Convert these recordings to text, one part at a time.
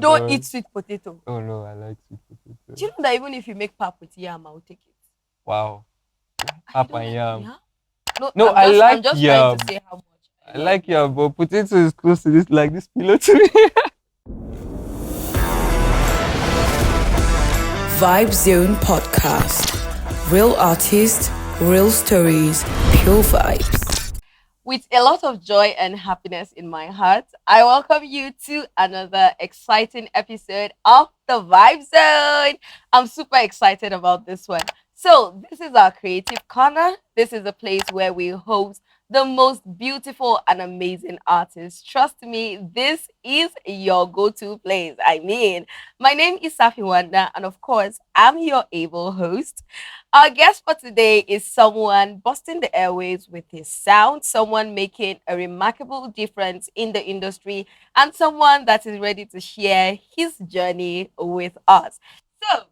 don't no. eat sweet potato. Oh no, I like sweet Do potato. you know that even if you make pap with yam, I'll take it. Wow. Ah, you Pap don't and like yam. yam? No, No, I I'm like just trying to yam. say how much I I love like yam. yam, but potato is close to this, like this pillow to me. Vibezone Podcast. Real artists, real stories, pure vibes. With a lot of joy and happiness in my heart, I welcome you to another exciting episode of the Vibe Zone. I'm super excited about this one. So, this is our creative corner. This is a place where we host the most beautiful and amazing artists. Trust me, this is your go to place. I mean, my name is Safi Wanda, and of course, I'm your able host. Our guest for today is someone busting the airways with his sound, someone making a remarkable difference in the industry, and someone that is ready to share his journey with us. So,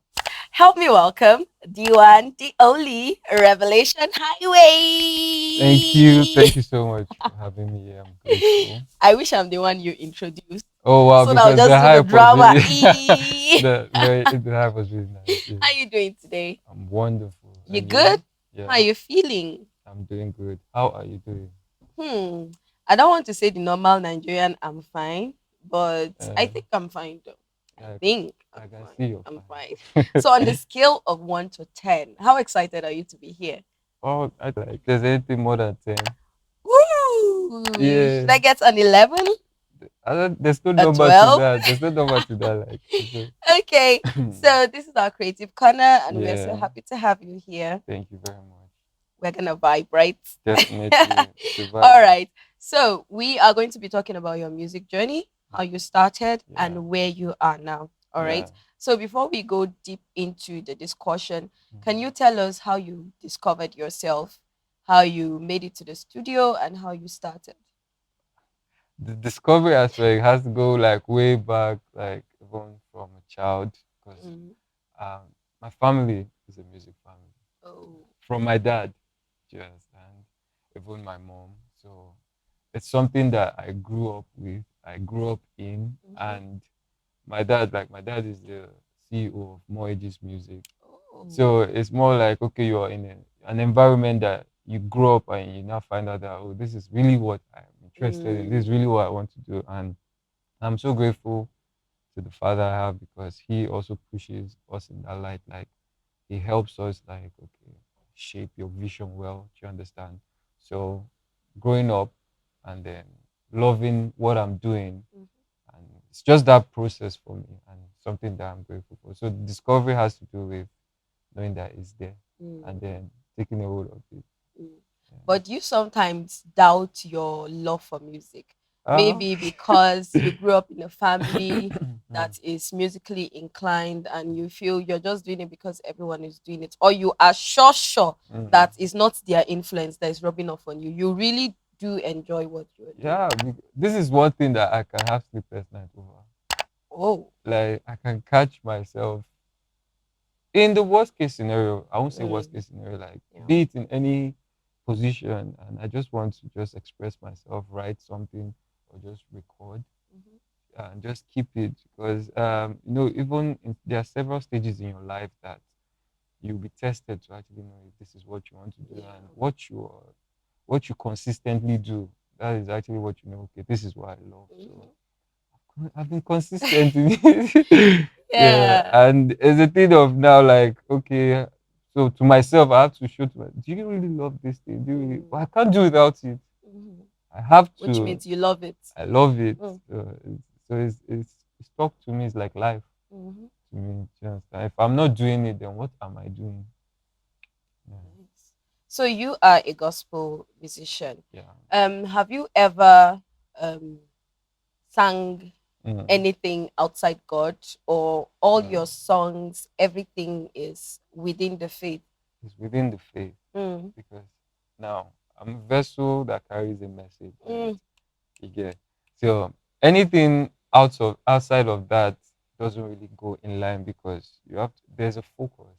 help me welcome the one, the only Revelation Thank you. Highway. Thank you so much for having me here. I'm grateful. I wish I'm the one you introduced. Oh wow, So now I'll because just the do the hype was drama. really the hype was really nice. Yeah. How you doing today? I'm wonderful. You And good? you? How Yeah, you feeling? I'm doing good. How are you doing? Hmm. I don't want to say the normal Nigerian I'm fine, but I Uh, think I'm fine though. I I, think I'm I can fine. see you're I'm fine. So on the fine. scale of 1 to 10, how excited are you to be here? Oh, I like there's anything more than 10. Woo! Should Yeah. I get an 11? There's no A number to 12? that. There's no number to that. Like, Okay. So this is our creative corner and we're so yeah. happy to have you here. Thank you very much. We're gonna vibe, right? Definitely. It's a All vibe. right. So we are going to be talking about your music journey, how you started, Yeah. and where you are now. All Yeah. right. So before we go deep into the discussion, can you Mhm. tell us how you discovered yourself, how you made it to the studio, and how you started? The discovery aspect has to go like way back, like even from a child, because Mm. um, my family is a music family. Oh. From my dad, do you understand? Even my mom. So it's something that I grew up with. I grew up in, Mhm. and my dad is the CEO of More Ages Music. Oh. So it's more like, okay, you're in an environment that you grow up and you now find out that, oh, this is really what I'm interested in. This is Mm. really what I want to do. And I'm so grateful to the father I have because he also pushes us in that light. Like he helps us like, okay, shape your vision well. Do you understand? So growing up and then loving what I'm doing, Mhm. and it's just that process for me and something that I'm grateful for. So discovery has to do with knowing that it's there and Mm. then taking a hold of it. Mm. Yeah. But you sometimes doubt your love for music. Uh, Maybe because you grew up in a family mm, that is musically inclined and you feel you're just doing it because everyone is doing it, or you are sure mm. that it's not their influence that is rubbing off on you. You really do enjoy what you're doing. Yeah, this is one thing that I can have sleepless night over. Oh. Like I can catch myself in the worst case scenario. I won't say worst Mm. case scenario, like Yeah. be it in any position, and I just want to just express myself, write something, or just record Mhm. and just keep it because there are several stages in your life that you'll be tested to actually know if this is what you want to do Yeah. and what you consistently do. That is actually what you know. Okay, this is what I love. So Mhm. I've been consistent in it. Yeah, Yeah. and it's a thing of now like okay. So to myself, I have to show to my, do you really love this thing? Do you really? Mm. Well, I can't do without it. Mhm. I have Which to. means you love it. I love it. Mm. So it's talk to me is like life Mhm. to me. Just if I'm not doing it, then what am I doing? Yeah. Nice. So you are a gospel musician. Yeah. Have you ever um sang Mm, anything outside God, or all mm. your songs, everything is within the faith? It's within the faith Mm, because now I'm a vessel that carries a message, right? mm, You get so anything outside of that doesn't really go in line because there's a focus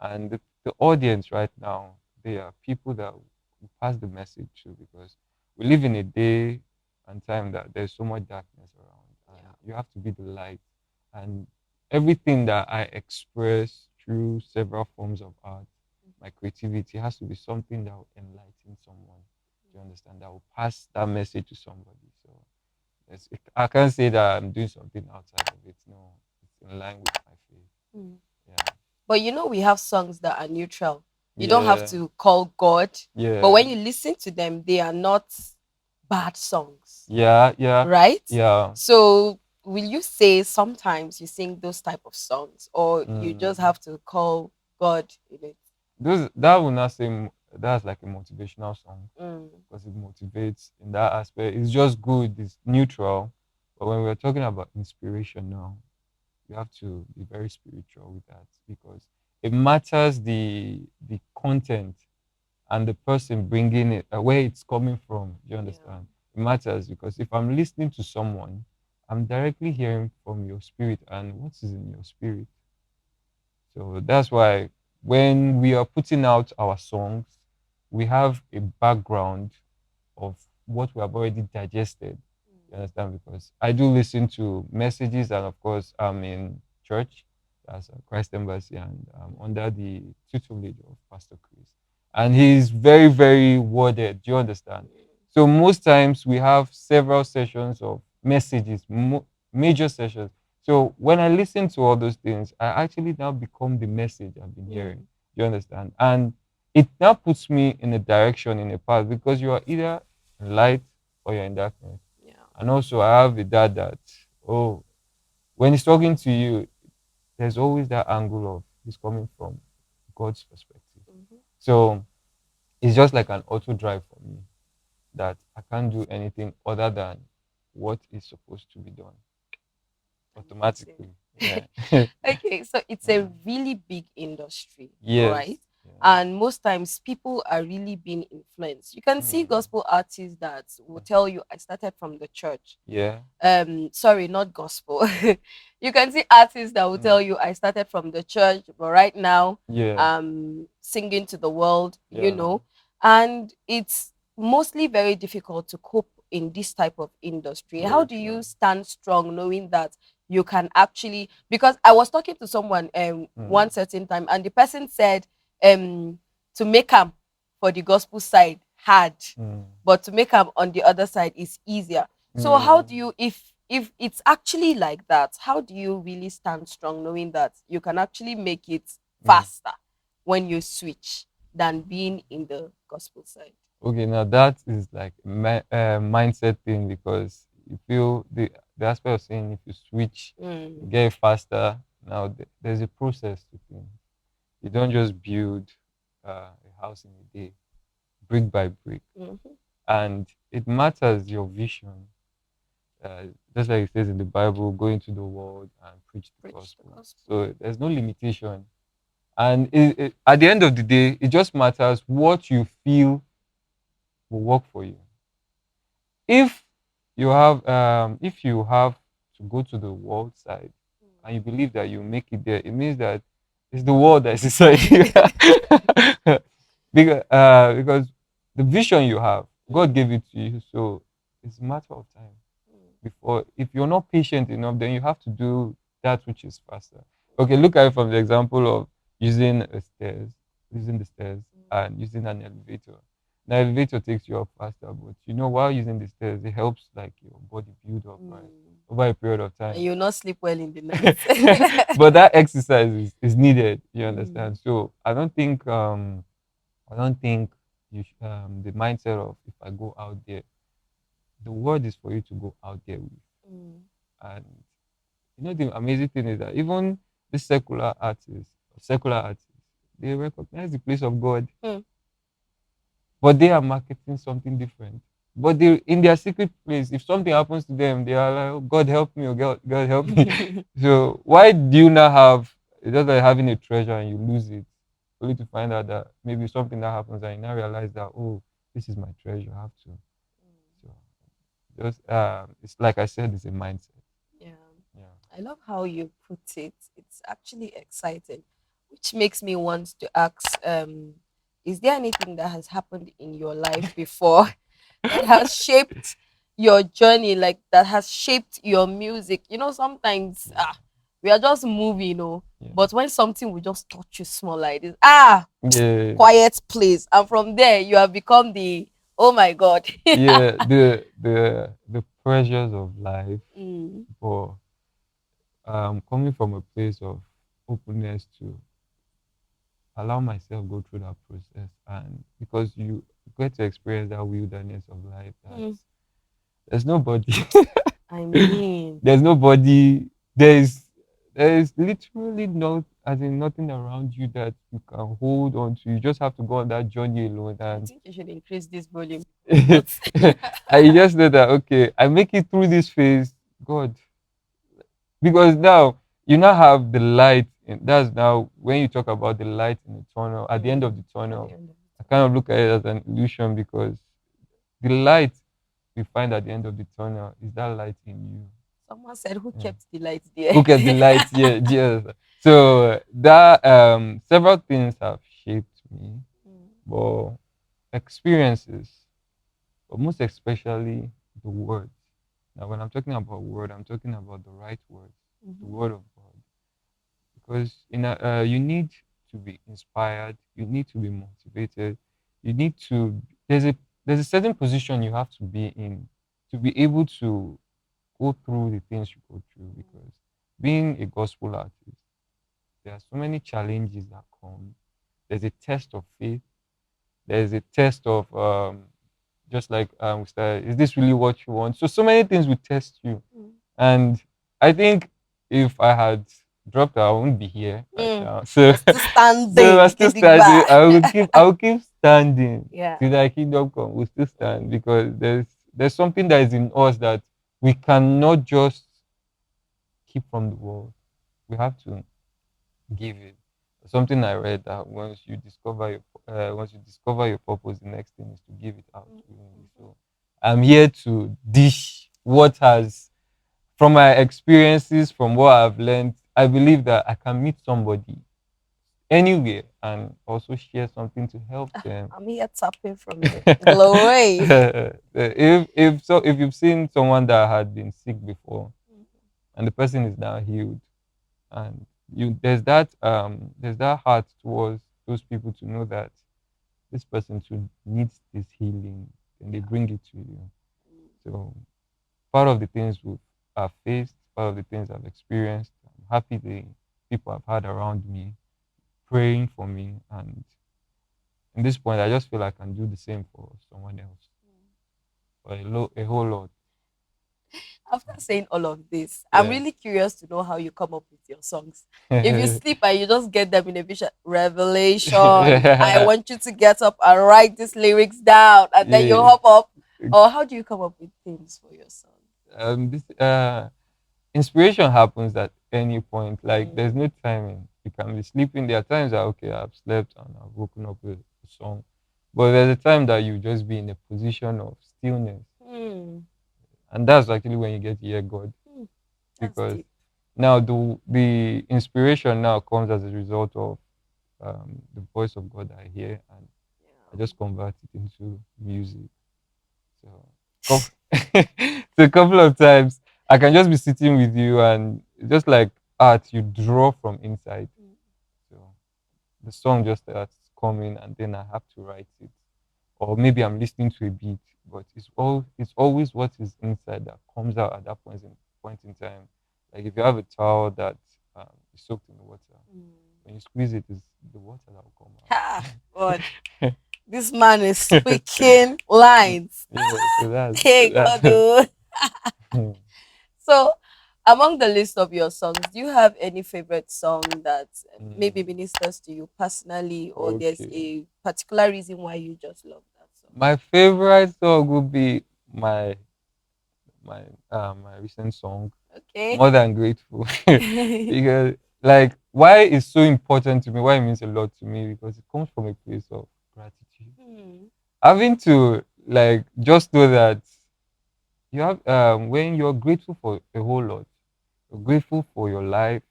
and the audience right now they are people that we pass the message to because we live in a day and time that there's so much darkness around and yeah. you have to be the light. And everything that I express through several forms of art, my creativity has to be something that will enlighten someone. Do you understand? That will pass that message to somebody. So I can't say that I'm doing something outside of it. No, it's in line with my faith. Mm. Yeah. But you know, we have songs that are neutral. You don't have Yeah. to call God, but Yeah. when you listen to them, they are not bad songs, Yeah. Yeah. right? Yeah. So, will you say sometimes you sing those type of songs, or you just Mm. have to call God in it? Those that will not say that's like a motivational song Mm. because it motivates in that aspect. It's just good. It's neutral. But when we're talking about inspiration now, you have to be very spiritual with that because it matters the content and the person bringing it, where it's coming from. Do you Yeah. understand? It matters because if I'm listening to someone, I'm directly hearing from your spirit and what is in your spirit. So that's why when we are putting out our songs, we have a background of what we have already digested. You understand? Because I do listen to messages, and of course, I'm in church, that's Christ Embassy, and under the tutelage of Pastor Chris. And he's very, very worded. Do you understand? So most times we have several sessions of messages, major sessions. So when I listen to all those things, I actually now become the message I've been hearing. Mm. Do you understand? And it now puts me in a direction, in a path, because you are either in light or you're in darkness. Yeah. And also, I have a dad that, oh, when he's talking to you, there's always that angle of he's coming from God's perspective. Mhm. So it's just like an auto drive for me that I can't do anything other than what is supposed to be done Amazing. automatically. Yeah. Okay, so it's a Yeah. really big industry, Yes. right? Yeah. And most times people are really being influenced. You can see Hmm. gospel artists that will tell you, I started from the church. Yeah. Sorry, not gospel. You can see artists that will tell Mm. you, I started from the church, but right now Yeah. I'm singing to the world, Yeah. and it's mostly very difficult to cope in this type of industry. How Very do true. you stand strong knowing that you can actually, because I was talking to someone Mm. one certain time, and the person said to make them for the gospel side hard, Mm. but to make them on the other side is easier. So how Mm. do you, if it's actually like that, how do you really stand strong knowing that you can actually make it Mm. faster when you switch than being in the gospel side? Okay, now that is like mindset thing because you feel the aspect of saying if you switch, you Mm. get it faster. Now there's a process to things. You don't just build a house in a day, brick by brick, Mhm. and it matters your vision. Uh, just like it says in the Bible, go into the world and preach the Preach the gospel. gospel. So there's no limitation, and at the end of the day, it just matters what you feel will work for you. If if you have to go to the world side and you believe that you make it there, it means that it's the world that is inside you. Because the vision you have, God Mm. gave it to you, so it's a matter of time. Before, if you're not patient enough, then you have to do that which is faster. Okay, look at it from the example of using the stairs and using an elevator. The elevator takes you up faster, but while using the stairs, it helps like your body build up, right, Mm. over a period of And time. you'll not sleep well in the night. But that exercise is needed. You Mm. understand? So I don't think the mindset of if I go out there, the word is for you to go out there with. Mm. And the amazing thing is that even the secular artists, they recognize the place of God, Mm. but they are marketing something different. But they, in their secret place, if something happens to them, they are like, oh, God help me, or God help me. So why do you not have, it's just like having a treasure and you lose it, only to find out that maybe something that happens and you now realize that, oh, this is my treasure, I have to. So just it's like I said, it's a mindset. Yeah. Yeah. I love how you put it. It's actually exciting, which makes me want to ask, is there anything that has happened in your life before that has shaped your journey, like that has shaped your music? Sometimes we are just moving, Yeah. but when something will just touch you small like this, Yeah. quiet place, and from there you have become the, oh my god. Yeah. The pressures of life, Mm, but coming from a place of openness to allow myself go through that process, and because you get to experience that wilderness of life, that mm. there's nobody. I mean, There's nobody. There is literally no, as in nothing around you that you can hold on to. You just have to go on that journey alone, I and think you should increase this volume, but and you just know that okay, I make it through this phase, God, because now you now have the light. That's now when you talk about the light in the tunnel. At the end of the at the tunnel, end of I the kind of look at it as an illusion because the light we find at the end of the tunnel is that light in you. someone said, who Yeah. kept the lights there? Look at the light, yeah, yes. So that several things have shaped me, Mm, but experiences, but most especially the words. Now, when I'm talking about word, I'm talking about the right words, the mhm. word of God, because you need to be inspired, you need to be motivated, you need to. There's a certain position you have to be in to be able to go through the things you go through, because being a gospel artist, there are so many challenges that come. There's a test of faith. There's a test of just like we started, is this really what you want? So many things will test you. Mm. And I think if I had dropped out, I wouldn't be here right Mm. now. So You're still so I standing, still standing. Gidigba. I will keep standing Yeah. till thy kingdom come. We'll still stand because there's something that is in us that we cannot just keep from the world. We have to give it. Something I read that once you discover your purpose, the next thing is to give it out willingly. So I'm here to dish what has from my experiences, from what I've learned. I believe that I can meet somebody anywhere and also share something to help them. I'm here tapping from the glory. If you've seen someone that had been sick before and the person is now healed, and there's that heart towards those people to know that this person too needs this healing, and they Yeah. bring it to you. So part of the things I've faced, part of the things I've experienced, I'm happy the people I've had around me praying for me, and in this point I just feel I can do the same for someone else, for a whole lot. After saying all of this, I'm really curious to know how you come up with your songs. If you sleep and you just get them in a vision, revelation, I Yeah. want you to get up and write these lyrics down, and then you Yeah. hop up. Or how do you come up with themes for your song? This inspiration happens at any point. Like Mm. there's no timing. You can be sleeping. There are times that okay, I've slept and I've woken up with a song, but there's a time that you just be in a position of stillness, Hmm. and that's actually when you get to hear God, Hmm. That's because deep. now the inspiration now comes as a result of the voice of God I hear, and I Yeah. just convert it into music. So, coup- so a couple of times I can just be sitting with you and just like art, you draw from inside. Mm. So the song just starts coming and then I have to write it. Or maybe I'm listening to a beat, but it's always what is inside that comes out at that point in time. Like if you have a towel that is soaked in water, Mm. when you squeeze it, it's the water that will come Ha! God, out. this man is speaking lines. Yeah, so that's Hey, God, that's oh. So, among the list of your songs, do you have any favorite song that maybe Mm, ministers to you personally, or there's okay. a particular reason why you just love that song? My favorite song would be my my recent song, Okay. More Than Grateful. Because like why it's so important to me, why it means a lot to me, because it comes from a place of gratitude. Hmm. Having to like just know that you have when you're grateful for a whole lot, you're grateful for your life,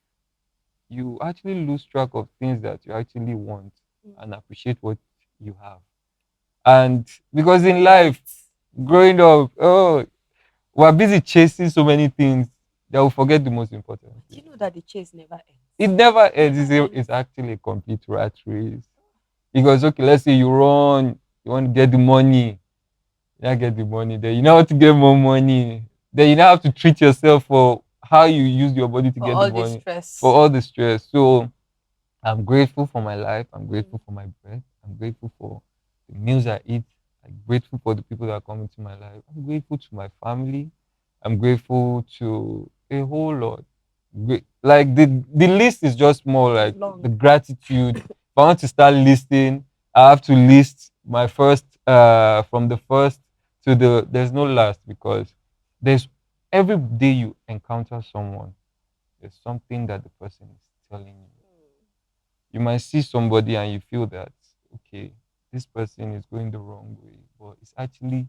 you actually lose track of things that you actually want and appreciate what you have. And because You're in right. life, growing up, oh, we're busy chasing so many things. They will forget the most important Do thing. you know that the chase never ends? It never ends. Never ends. It's actually a complete rat race. Because okay, let's say you run, you want to get the money, you not get the money, then you know how to get more money. Then you now have to treat yourself for how you use your body to For get the all the money, for stress. all the stress. So I'm grateful for my life. I'm Mm. grateful for my breath. I'm grateful for the meals I eat. I'm grateful for the people that come into my life. I'm grateful to my family. I'm grateful to a whole lot. Like the list is just more like Long. the gratitude. If I want to start listing, I have to list my first from the first to the there's no last because there's every day you encounter someone, there's something that the person is telling you. You might see somebody and you feel that okay, this person is going the wrong way, but it's actually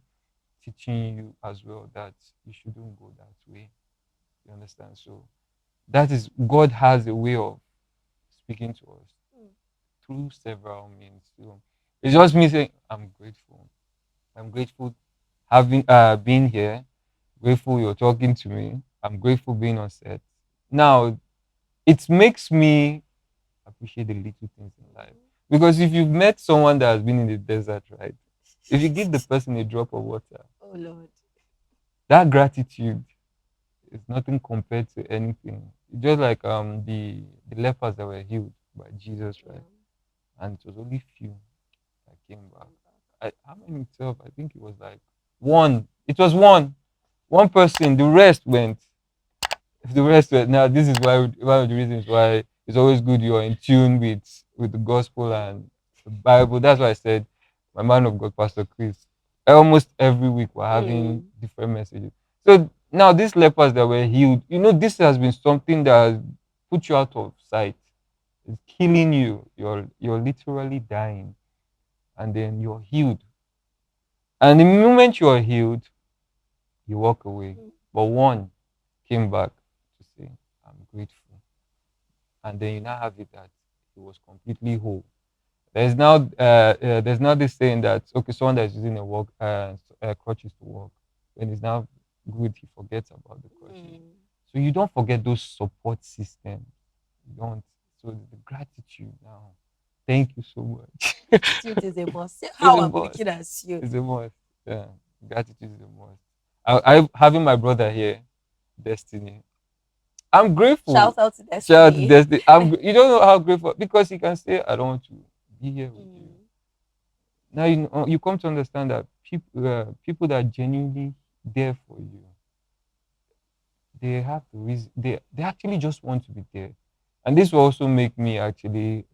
teaching you as well that you shouldn't go that way. You understand? So that is God has a way of speaking to us Mm. through several means. So it's just me saying I'm grateful. I'm grateful having being here. Grateful you're talking to me. I'm grateful being on set. Now it makes me appreciate the little things in life. Because if you've met someone that has been in the desert, right? If you give the person a drop of water, Oh Lord. that gratitude is nothing compared to anything. It's just like the lepers that were healed by Jesus, Yeah. right? And it was only few that came back. How many itself? I think it was like one. It was one person. The rest went. The rest were now. This is why one of the reasons why it's always good you're in tune with the gospel and the Bible. That's why I said my man of God, Pastor Chris. Almost every week we're having Mm. different messages. So now these lepers that were healed, this has been something that has put you out of sight. It's killing you. You're literally dying, and then you're healed. And the moment you are healed, you walk away. Mm. But one came back to say, "I'm grateful," and then you now have it that he was completely whole. There's now this saying that okay, someone that is using a walk crutches to walk, when he's now good, he forgets about the crutches. Mm. So you don't forget those support systems. You don't. So the gratitude now. Thank you so much. Gratitude is a must. See It's how a I'm must. looking at you. It's a must. Yeah, gratitude is a must. I having my brother here, Destiny. I'm grateful. Shout out to Shout out to Destiny. Destiny. You don't know how grateful because he can say, "I don't want to be here with you." Mm. Now you come to understand that people that are genuinely there for you, they have the reason. They actually just want to be there, and this will also make me actually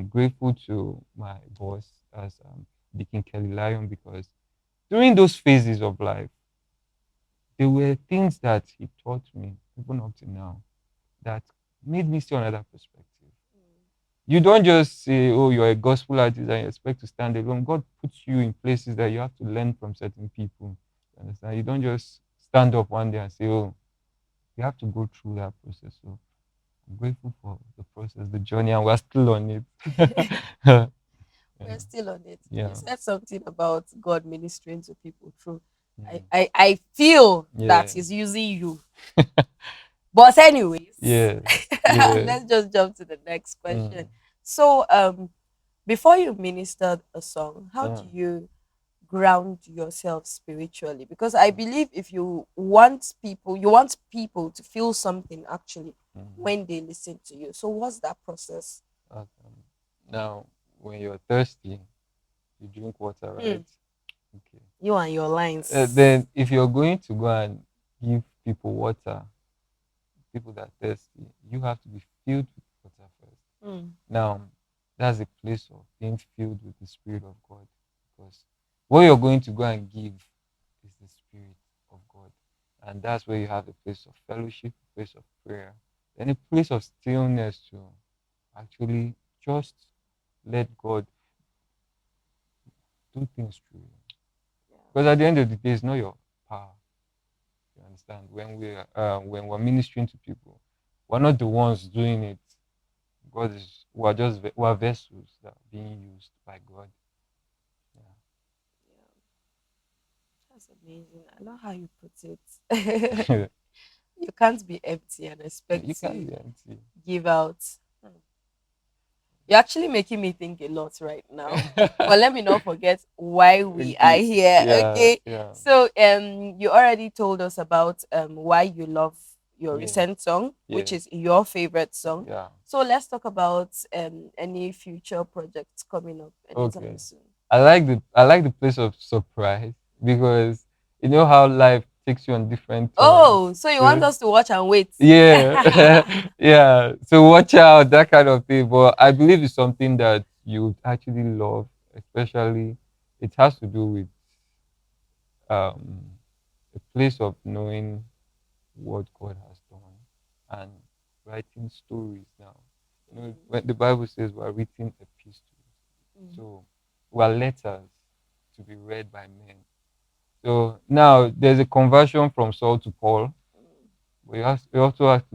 grateful to my boss as Deacon Kelly Lyon because during those phases of life, there were things that he taught me even up to now that made me see another perspective. You don't just say, "Oh, you're a gospel artist and you expect to stand alone." God puts you in places that you have to learn from certain people. You understand? You don't just stand up one day and say, "Oh," you have to go through that process. So I'm grateful for the process, the journey, and we're still on it. yeah. We're still on it. You Yeah. said something about God ministering to people through. I, Mm. I, I feel that Yeah. He's using you. But anyways, Yeah. Yeah. let's just jump to the next Mm. question. So before you ministered a song, how Yeah. do you ground yourself spiritually? Because I believe if you want people to feel something actually Mm. when they listen to you. So what's that process? Awesome. Now, when you're thirsty, you drink water, Hmm. right? Okay. You and your lines. Then, if you're going to go and give people water, people that are thirsty, you have to be filled with water first. Hmm. Now, that's a place of being filled with the Spirit of God, because what you're going to go and give is the Spirit of God, and that's where you have a place of fellowship, a place of prayer, and a place of stillness to actually just let God do things through you. Because at the end of the day, it's not your power. You understand? When we're ministering to people, we're not the ones doing it. We're vessels that are being used by God. Yeah, that's amazing. I love how you put it. Yeah. You can't be empty and expect You can't to be empty. give out. Hmm. You're actually making me think a lot right now. But let me not forget why we are Okay. here. Yeah, Okay. yeah, So you already told us about why you love your yeah, recent song, which yeah, is your favorite song. yeah. So let's talk about any future projects coming up anytime Okay. soon. I like the place of surprise because you know how life takes you on different turns. Oh, so you want So us to watch and wait? yeah, yeah. So watch out, that kind of thing. But I believe it's something that you actually love, especially it has to do with um a place of knowing what God has done and writing stories now. You know, when the Bible says we're written epistles. Mm. So we're letters to be read by men. So now there's a conversion from Saul to Paul. But you also have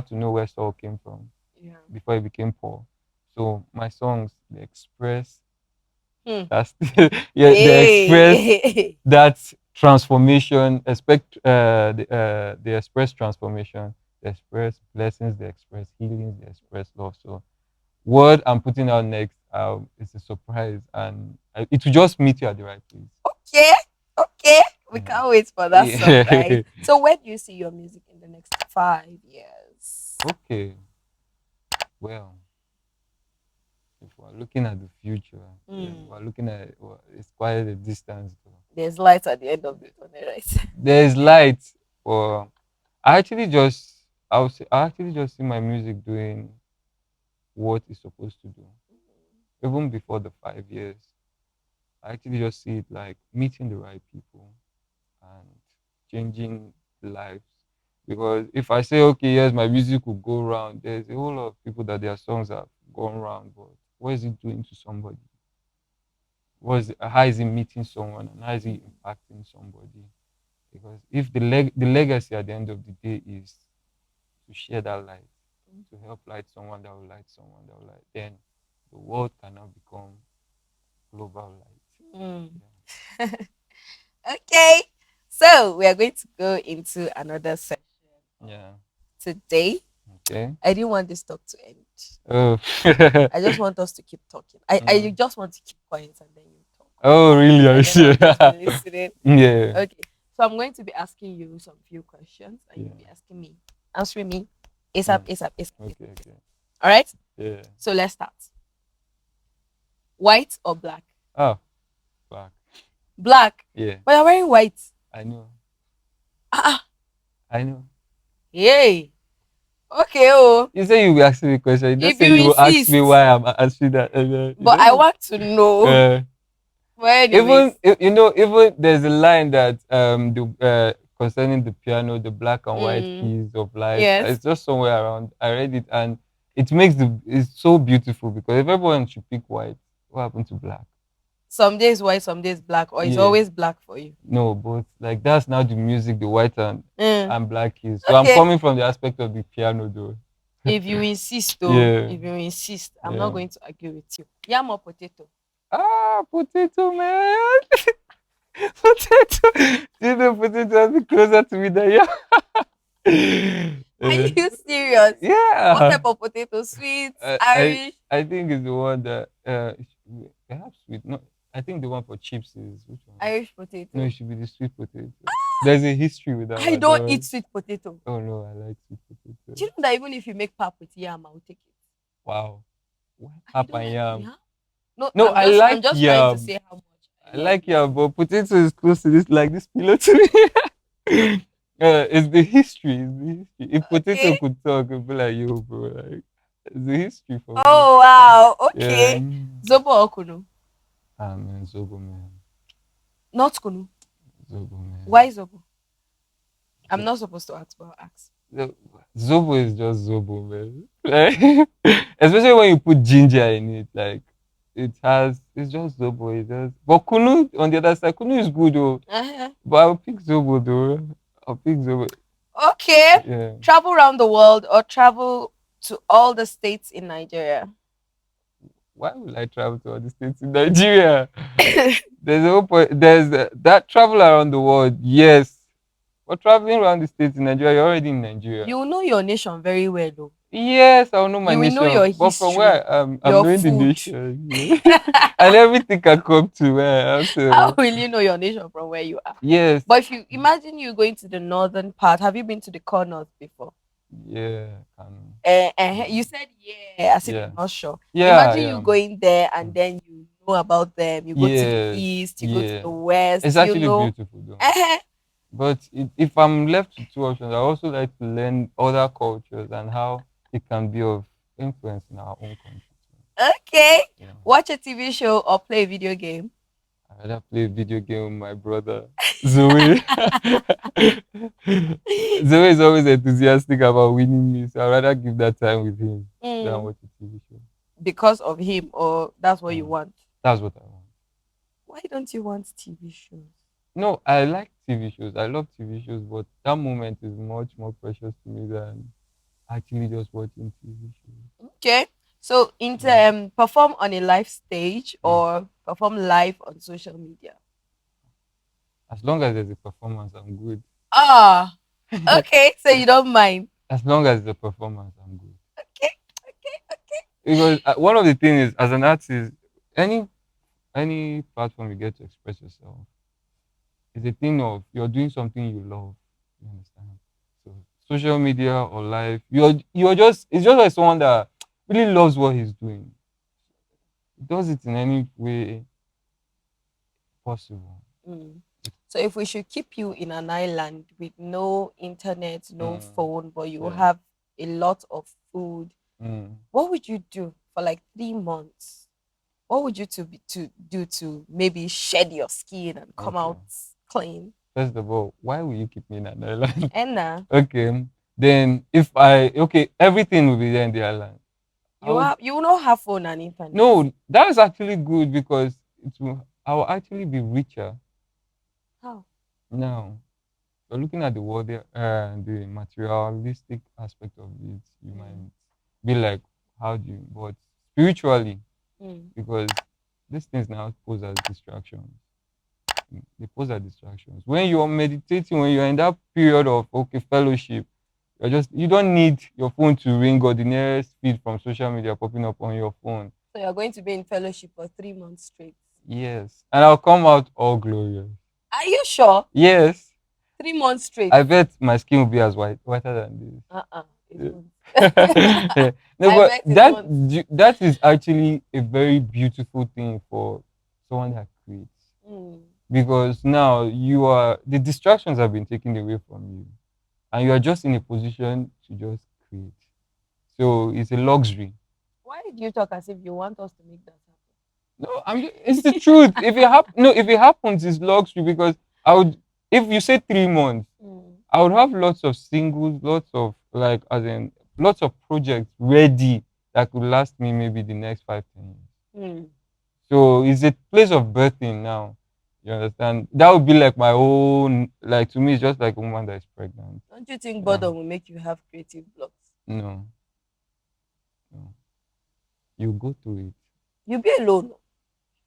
to know where Saul came from Yeah. before he became Paul. So my songs they express Hmm. that's yeah, they express Hey. that transformation, they express transformation, they express blessings, they express healings, they express love. So what I'm putting out next is a surprise and it will just meet you at the right place. Okay. Okay. We Mhm. can't wait for that surprise. Yeah. So where do you see your music in the next 5 years? Okay. Well, if we're looking at the future, then Hmm. we're looking at it's quite a distance though. There's light at the end of the tunnel, right? There's light, but I actually just see my music doing what it's supposed to do. Even before the 5 years, I actually just see it like meeting the right people and changing lives. Because if I say, okay, yes, my music will go round, there's a whole lot of people that their songs have gone round, but what is it doing to somebody? How is it meeting someone and how is it impacting somebody? Because if the legacy at the end of the day is to share that light, to help light someone that will light someone that will light, then the world cannot become global light. Hmm. Okay. So we are going to go into another section Yeah. Yeah. today. Okay. I didn't want this talk to end. Oh. I just want us to keep talking. I Mm. just want to keep quiet and then you talk. Oh, really? I And then see. I'll just be listening. Yeah. Okay. So I'm going to be asking you some few questions and Yeah. you'll be asking me, answering me ASAP, Mm. ASAP, ASAP. Okay. ASAP. Okay. All right. Yeah. So let's start. White or black? Oh, fuck. Black. Yeah. But you're wearing white. I know. Ah, I know. yay. Okay. Oh, You say you will ask me a question. You just if say you you will ask me insist, why I'm asking that. And then, but I want to know. uh, But anyways, even there's a line that the concerning the piano, the black and white mm, keys of life. yes. It's just somewhere around. I read it and it's so beautiful because if everyone should pick white, what happened to black? Some days white, some days black, or it's Yeah, always black for you. no, but like that's now the music, the white Mm, and black keys. So I'm okay. coming from the aspect of the piano though. If you insist, though, Yeah, if you insist, I'm not yeah. going to argue with you. Yam or potato? Potato man. Potato. You know, potato has been closer to me than you. Are you serious? What Yeah. type of potato? Sweet, I, I Irish, I think it's the one that perhaps sweet. No, I think the one for chips is which one? Irish No, it potato. should be the sweet potato. There's a history with that I one. don't eat sweet potato. Oh no, I like sweet Do potato. you know that even if you make pap with yam, I'll take it. Wow. What? You Pap don't and like yam. yam? No, No, I I'm like just trying to yam. say how much I I love like yam. yam, but potato is close to this, like this pillow to me. It's the history. It's the history. If potato Okay. could talk, it'd be like, yo, bro, like, it's the history for me. Oh wow. Yeah. Okay. Zobo or kunu? Ah, man, Zobo, man. Not kunu. Zobo, man. Why Zobo? I'm Zo- not supposed to ask, but I'll ask. Zobo is just Zobo, man. Like, especially when you put ginger in it, like, it's just Zobo. But Kunu, on the other side, Kunu is good, though. Uh-huh. But I'll pick Zobo, though. I'll pick Zobo. Okay. Yeah. Travel around the world or travel to all the states in Nigeria? Why would I travel to other states in Nigeria? There's no point. There's that travel around the world. Yes, But traveling around the states in Nigeria, you're already in Nigeria. You know your nation very well, though. Yes, I'll know my You will know your nation. But from history, where I'm your knowing the food. nation. And everything can come to where I am. How So will you know your nation from where you are? yes. But if you imagine you going to the northern part, have you been to the core north before? Yeah, can You said yeah, as if yeah. you're not sure. Yeah, I Imagine you am. going there and Mm. then you know about them. You go to the Yes, east, you go to yeah. the It's west, you actually know. beautiful though. Eh, But if I'm left with two options, I also like to learn other cultures and how it can be of influence in our own country too. okay. Yeah. Watch a TV show or play a video game. I rather play video game with my brother Zoe. Zoe is always enthusiastic about winning me, so I'd rather give that time with him than Mm, watch a TV show. because of him, or that's what you Mm. want. That's what I want. Why don't you want TV shows? No, I like TV shows. I love TV shows, but that moment is much more precious to me than actually just watching TV shows. Okay. So, into Mm. perform on a live stage Mm. or perform live on social media. As long as there's a performance, I'm good. Ah, okay. So you don't mind. As long as the performance, I'm good. Okay, okay, okay. Because one of the things is, as an artist, any any platform you get to express yourself is a thing of you're doing something you love. You understand? So social media or live, you're just it's just like someone that really loves what he's doing. He does it in any way possible. Mm. So if we should keep you in an island with no internet, no Mm, phone, but you yeah. have a lot of food, Mm, what would you do for like 3 months? What would you to do to maybe shed your skin and come okay. out clean? First of all, why will you keep me in an island? And Okay. Then if I okay, everything will be there in the island. I would you will not have phone and internet. no, that's actually good because I will actually be richer How? now. You're looking at the world there, the materialistic aspect of it, you might Mm. be like, how do you but spiritually, Mm. because these things now pose as distractions. They pose as distractions. When you're meditating, when you're in that period of okay fellowship, you don't need your phone to ring or the nearest feed from social media popping up on your phone. So you're going to be in fellowship for 3 months straight. Yes. And I'll come out all glorious. Are you sure? Yes. 3 months straight. I bet my skin will be as whiter than It this. won't. Yeah. No, I but bet it won't. that is actually a very beautiful thing for someone that creates. Mm. Because now the distractions have been taken away from you. And you are just in a position to just create. So it's a luxury. Why do you talk as if you want us to make that No, it's the truth. If it happens, it's luxury because I would. If you say 3 months, happen? I would have lots of singles, lots of like, as in, lots of projects ready that could last me maybe the next 5, 10 years. Mm. So it's a place of birthing now. You understand? That would be like my own. Like to me, it's just like a woman that is pregnant. Don't you think Yeah. boredom will make you have creative blocks? No, no. You go through it. You'll be alone.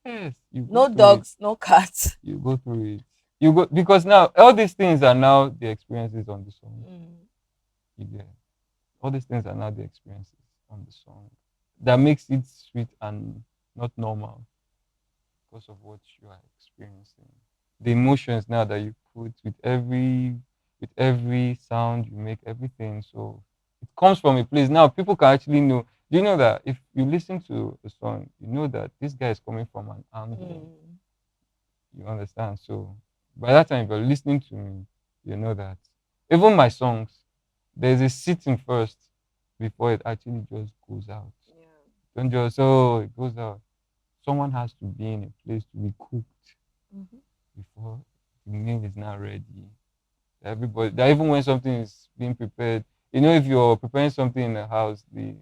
Yes, you go No through it. dogs, no cats. You go through it. You go because now all these things are now the experiences on the song. Mm. You get all these things are now the experiences on the song that makes it sweet and not normal because of what you are experiencing. The emotions now that you put with every sound you make, everything. So it comes from a place. Now people can actually know. Do you know that if you listen to a song, you know that this guy is coming from an angle. Mm. You understand? So by that time, if you're listening to me, you know that even my songs, there's a sitting first before it actually just goes out. Yeah. Don't just it goes out. Someone has to be in a place to be cooked Mhm. before the meal is not ready. Everybody that even when something is being prepared, if you're preparing something in the house, the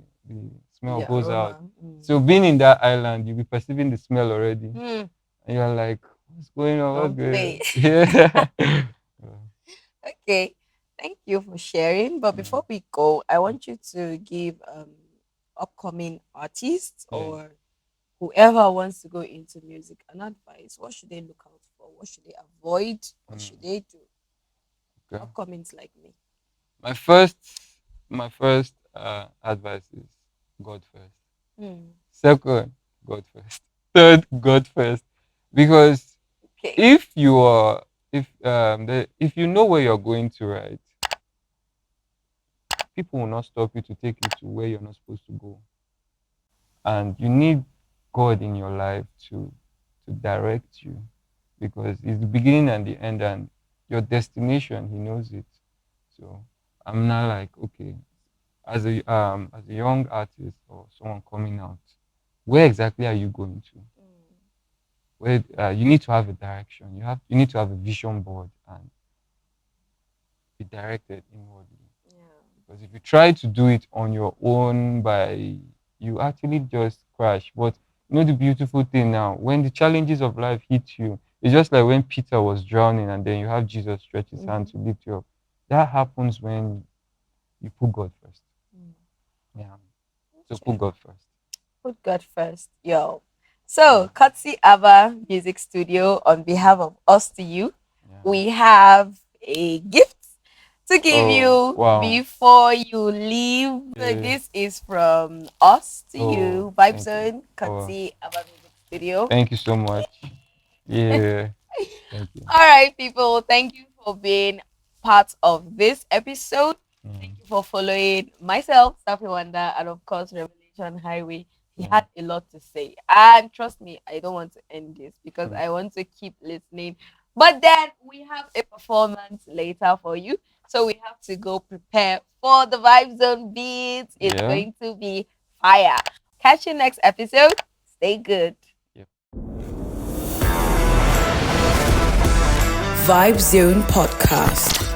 smell The goes out. aroma. Mm. So being in that island, you'll be perceiving the smell already. Mm. And you're like, what's going on? What's Don't going play. on? Yeah. Okay. Thank you for sharing. But Mm. before we go, I want you to give upcoming artists Yeah. or whoever wants to go into music an advice. What should they look out for? What should they avoid? What should Mm. they do? Okay. upcomings like me? My first advice is God first. Hmm. Second, God first. Third, God first. Because Okay. if you are if you know where you're going to, right, people will not stop you to take you to where you're not supposed to go. And you need God in your life to direct you, because it's the beginning and the end, and your destination, he knows it. So I'm not like, okay, as a young artist or someone coming out, where exactly are you going to? Mm. Where you need to have a direction. You need to have a vision board and be directed inwardly. Yeah. Because if you try to do it on your own, by you actually just crash. But you know the beautiful thing now, when the challenges of life hit you, it's just like when Peter was drowning and then you have Jesus stretch his hand to Mhm. lift you up. That happens when you put God first. Mm. Yeah. So Okay. put God first. Put God first, yo. So, Kotsi Ava Music Studio, on behalf of us to you, Yeah. we have a gift to give Oh you wow. before you leave. Yeah. This is from us to Oh, you, thank you. Vibezone, Oh, Kotsi Ava Music Studio. thank you so much. Yeah. Thank you. All right, people, thank you for being part of this episode. Thank Mm, you for following myself, Safi Wanda, and of course, Revelation Highway. He yeah. had a lot to say. And trust me, I don't want to end this because Mm, I want to keep listening. But then we have a performance later for you. So we have to go prepare for the Vibe Zone beats. It's yeah. going to be fire. Catch you next episode. Stay good. Yep. Vibezone Podcast.